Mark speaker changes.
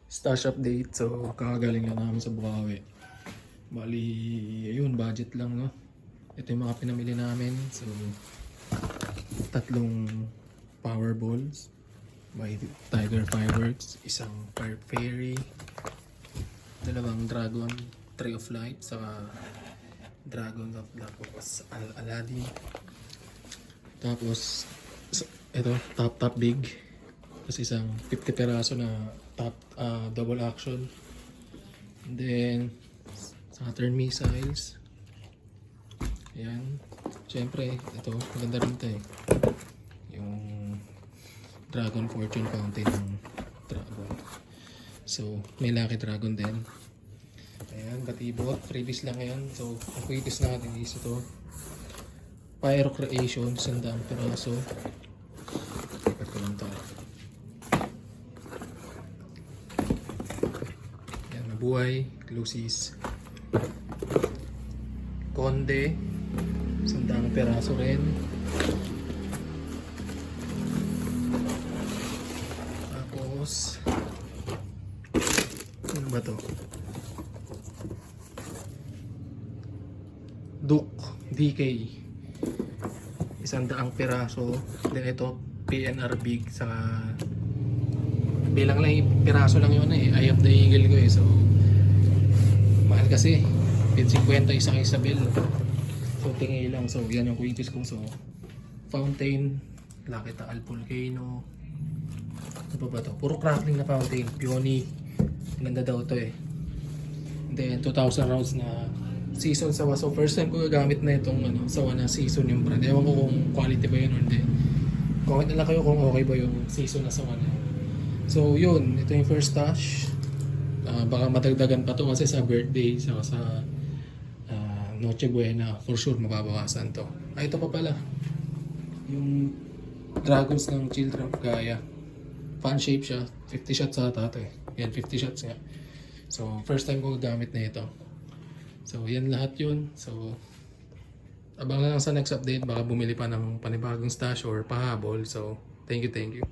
Speaker 1: Stash update. So, kakagaling lang namin sa Bukawi. Bali, ayun, budget lang, no? Ito yung mga pinamili namin. So, tatlong power balls by Tiger Fireworks, isang Fire Fairy, dalawang Dragon Tree of Life, saka Dragon of Lapos Aladdin. Tapos, ito, top big. Tapos isang 50 peraso na top double action. And then, Saturn missiles. Ayan. Siyempre, ito, maganda rin ito eh. Yung Dragon Fortune Fountain ng Dragon. So, may Lucky Dragon din. Ayan, batibot. Freebies lang yan. So, ang quickest natin is ito. Pyro Creation, 100 peraso. Ikat ko lang ito. Ayan, Mabuhay, Lucis. Conde, 100 peraso rin. Tapos, ano ba to? Duke DK, 100 peraso. Then ito, PNR Big, saka bilang lang piraso lang yun eh. Eye of the Eagle ko eh. So, mahal kasi. 50 isang Isabel. So, tingin lang. So, yan yung quickest ko. So, Fountain, Lucky Taal Volcano. Ano pa ba to? Puro crackling na fountain. Peony. Ganda daw to eh. Then, 2,000 rounds na season sawa. So, first time ko gagamit na itong sawa na season yung brand. Ewan ko kung quality ba yun or hindi. Comment na lang kayo kung okay ba yung season na sawa na. So, yun. Ito yung first stash. Baka madagdagan pa to kasi sa birthday. So, sa Noche Buena, for sure mababawasan to. Ito pa pala. Yung Dragons ng Children of Gaia. Fan shape siya. 50 shots ata ito eh. Yan, 50 shots nga. So, first time ko gagamit na ito. So, yan lahat yun. So, abang lang sa next update. Baka bumili pa ng panibagong stash or pahabol. So, thank you.